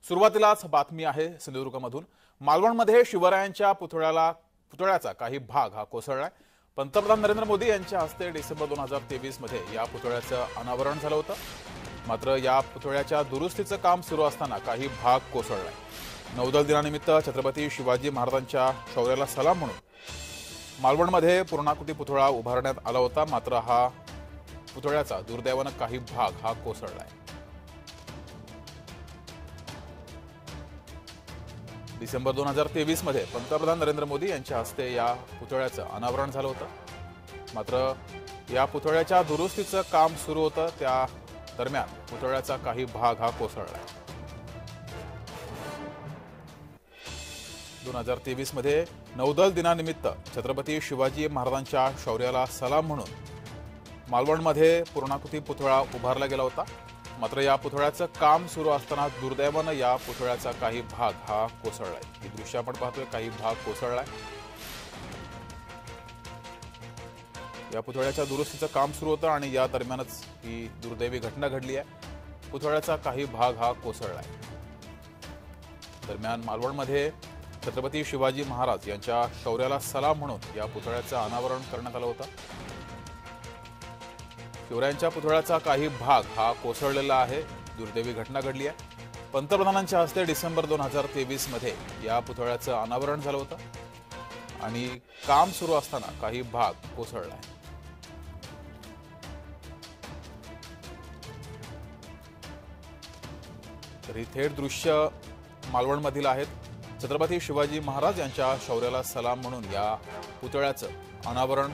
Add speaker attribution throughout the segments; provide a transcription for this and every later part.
Speaker 1: सुरुवातीलाच बातमी आहे सिंधुदुर्गमधून। मालवणमध्ये शिवरायांच्या पुतळ्याचा काही भाग हा कोसळलाय। पंतप्रधान नरेंद्र मोदी यांच्या हस्ते डिसेंबर 2023 मध्ये या पुतळ्याचं अनावरण झालं होतं। मात्र या पुतळ्याच्या दुरुस्तीचं काम सुरू असताना काही भाग कोसळलाय। नौदल दिनानिमित्त छत्रपती शिवाजी महाराजांच्या शौर्याला सलाम म्हणून मालवणमध्ये पूर्णाकृती पुतळा उभारण्यात आला होता। मात्र हा पुतळ्याचा दुर्दैवानं काही भाग हा कोसळलाय। डिसेंबर 2023 मध्ये पंतप्रधान नरेंद्र मोदी यांच्या हस्ते या पुतळ्याचं अनावरण झालं होतं। मात्र या पुतळ्याच्या दुरुस्तीचं काम सुरू होतं, त्या दरम्यान पुतळ्याचा काही भाग हा कोसळलाय। 2023 मध्ये नौदल दिनानिमित्त छत्रपती शिवाजी महाराजांच्या शौर्याला सलाम म्हणून मालवणमध्ये पूर्णाकृती पुतळा उभारला गेला होता। मात्र या पुतळ्याचं काम सुरू असताना दुर्दैवानं या पुतळ्याचा काही भाग हा कोसळलाय। ही दृश्य आपण पाहतोय, काही भाग कोसळलाय। या पुतळ्याच्या दुरुस्तीचं काम सुरू होतं आणि या दरम्यानच ही दुर्दैवी घटना घडली आहे। पुतळ्याचा काही भाग हा कोसळलाय। दरम्यान मालवणमध्ये छत्रपती शिवाजी महाराज यांच्या शौर्याला सलाम म्हणून या पुतळ्याचं अनावरण करण्यात आलं होतं। शिवरायांच्या पुतळ्याचा काही भाग हा कोसळलेला आहे। दुर्दैवी घटना घडली आहे। पंतप्रधानांच्या हस्ते डिसेंबर 2023 मध्ये या पुतळ्याचं अनावरण झालं होतं आणि काम सुरू असताना काही भाग कोसळलाय। तर ही थेट दृश्य मालवणमधील आहेत। छत्रपती शिवाजी महाराज यांच्या शौर्याला सलाम म्हणून या पुतळ्याचं अनावरण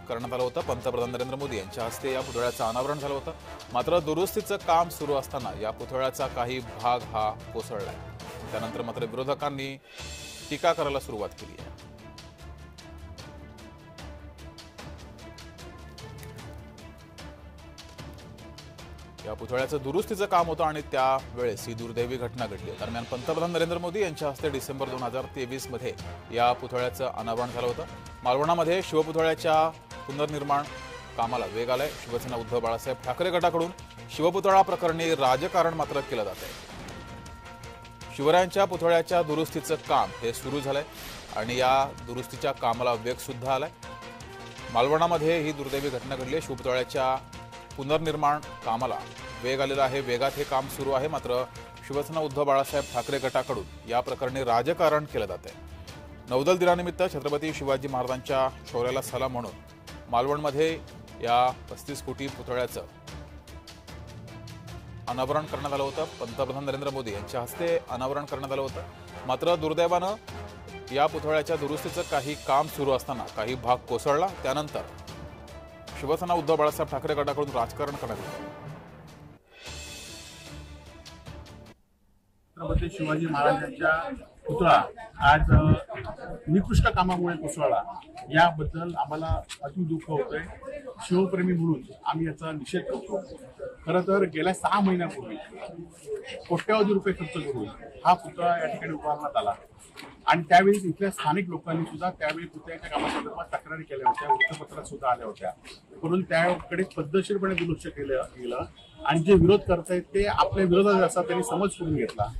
Speaker 1: करण्यात आलं होतं। पंतप्रधान नरेंद्र मोदी यांच्या हस्ते या पुतळ्याचं अनावरण झालं होतं। मात्र दुरुस्तीचं काम सुरू असताना या पुतळ्याचा काही भाग हा कोसळलाय। त्यानंतर मात्र विरोधकांनी टीका करायला सुरुवात केली आहे। या पुतळ्याचं दुरुस्तीचं काम होतं आणि त्यावेळेस ही दुर्दैवी घटना घडली। दरम्यान पंतप्रधान नरेंद्र मोदी यांच्या हस्ते डिसेंबर 2023 मध्ये या पुतळ्याचं अनावरण झालं होतं। मालवणामध्ये शिवपुतळ्याच्या पुनर्निर्माण कामाला वेग आलाय। शिवसेना उद्धव बाळासाहेब ठाकरे गटाकडून शिवपुतळा प्रकरणी राजकारण मात्र केलं जात आहे। शिवरायांच्या पुतळ्याच्या दुरुस्तीचं काम हे सुरू झालंय आणि या दुरुस्तीच्या कामाला वेग सुद्धा आलाय। मालवणामध्ये ही दुर्दैवी घटना घडली आहे। शिवपुतळ्याच्या पुनर्निर्माण कामाला वेग आलेला आहे, वेगात हे काम सुरू आहे। मात्र शिवसेना उद्धव बाळासाहेब ठाकरे गटाकडून या प्रकरणी राजकारण केलं जात आहे। नौदल दिनानिमित्त छत्रपती शिवाजी महाराजांच्या शौर्याला सलाम म्हणून मालवणमध्ये या 35 कोटी पुतळ्याचं अनावरण करण्यात आलं होतं। पंतप्रधान नरेंद्र मोदी यांच्या हस्ते अनावरण करण्यात आलं होतं। मात्र दुर्दैवानं या पुतळ्याच्या दुरुस्तीचं काही काम सुरू असताना काही भाग कोसळला। त्यानंतर शिवसेना उद्धव बाळासाहेब ठाकरे गटाकडून राजकारण करण्यात आलं।
Speaker 2: छत्रपती शिवाजी महाराजांच्या पुतळा आज निकृष्ट कामामुळे कोसळला, याबद्दल आम्हाला अति दुःख होतंय। शिवप्रेमी म्हणून आम्ही याचा निषेध करतो। खरं तर गेल्या 6 महिन्यापूर्वी कोट्यवधी रुपये खर्च करून हा पुतळा या ठिकाणी उभारण्यात आला आणि त्यावेळी इथल्या स्थानिक लोकांनी सुद्धा त्यावेळी पुतळ्याच्या कामासंदर्भात तक्रारी केल्या होत्या, वृत्तपत्रात सुद्धा आल्या होत्या, म्हणून त्याकडे पद्धतशीरपणे दुर्लक्ष केलं गेलं आणि जे विरोध करतायत ते आपल्या विरोधात असा त्यांनी समज करून घेतला।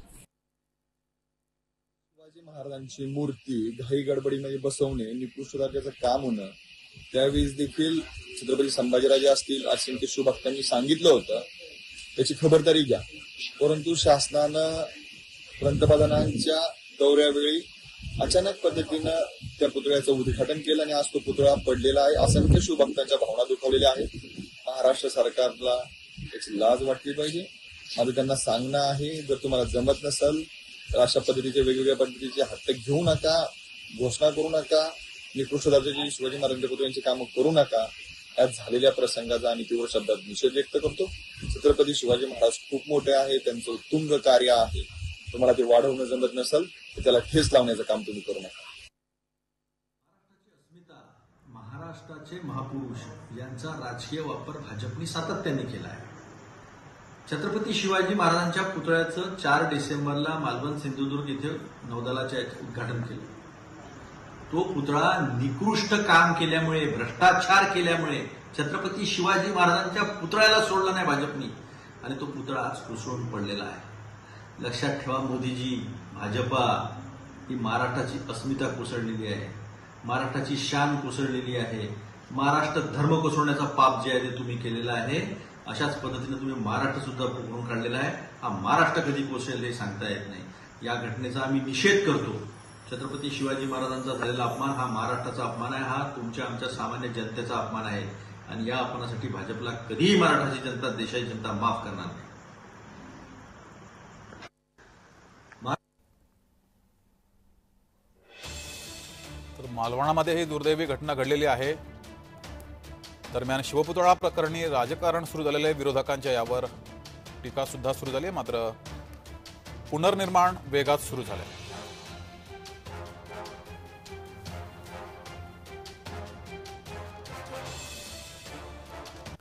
Speaker 3: शिवाजी महाराजांची मूर्ती घाई गडबडीमध्ये बसवणे निकृष्ट दर्जाचं काम होणं, त्यावेळेस देखील छत्रपती संभाजीराजे असतील असे शिवभक्तांनी सांगितलं होतं, त्याची खबरदारी घ्या। परंतु शासनानं पंतप्रधानांच्या दौऱ्यावेळी अचानक पद्धतीनं त्या पुतळ्याचं उद्घाटन केलं आणि आज तो पुतळा पडलेला आहे। असंख्य शिवभक्तांच्या भावना दुखावलेल्या आहेत। महाराष्ट्र सरकारला याची लाज वाटली पाहिजे। माझं त्यांना सांगणं आहे, जर तुम्हाला जमत नसेल तर अशा पद्धतीचे वेगवेगळ्या पद्धतीचे हट्ट घेऊ नका, घोषणा करू नका, निकृष्ट दर्जाची शिवाजी महाराजांच्या पुतळ्यांची कामं करू नका। यात झालेल्या प्रसंगाचा आणि तीव्र शब्दात निषेध व्यक्त करतो। छत्रपती शिवाजी महाराज खूप मोठे आहे, त्यांचं उत्तुंग कार्य आहे। तुम्हाला ते वाढवणं जमत नसेल तर त्याला ठेस लावण्याचं काम तुम्ही करू नका।
Speaker 4: महाराष्ट्राचे महापुरुष यांचा राजकीय वापर भाजपने सातत्याने केला आहे। छत्रपती शिवाजी महाराजांच्या पुतळ्याचं 4 डिसेंबरला मालवण सिंधुदुर्ग इथे नौदलाच्या उद्घाटन केलं। तो पुतळा निकृष्ट काम केल्यामुळे, भ्रष्टाचार केल्यामुळे छत्रपती शिवाजी महाराजांच्या पुतळ्याला सोडला नाही भाजपनी आणि तो पुतळा आज कोसळून पडलेला आहे। लक्षात ठेवा मोदीजी, भाजपा ही महाराष्ट्राची अस्मिता कोसळलेली आहे, महाराष्ट्राची शान कोसळलेली आहे. महाराष्ट्र धर्म कोसळण्याचा पाप जे आहे ते तुम्ही केलेलं आहे. अशाच पद्धतीने तुम्ही महाराष्ट्र सुद्धा पोखरून काढलेला आहे. हा महाराष्ट्र कधी कोसळेल हे सांगता येत नाही. या घटनेचा आम्ही निषेध करतो. छत्रपती शिवाजी महाराजांचा झालेला अपमान हा महाराष्ट्राचा अपमान आहे, हा तुमच्या आमच्या सामान्य जनतेचा अपमान आहे. आणि या अपमानासाठी भाजपला कधीही मराठाची जनता, देशाची जनता माफ करणार नाही.
Speaker 1: तर मालवणामध्ये ही दुर्दैवी घटना घडलेली आहे. दरम्यान शिवपुतळा प्रकरणी राजकारण सुरू झालेले विरोधकांच्या यावर टीका सुद्धा सुरू झाली आहे. मात्र पुनर्निर्माण वेगात सुरू झाले.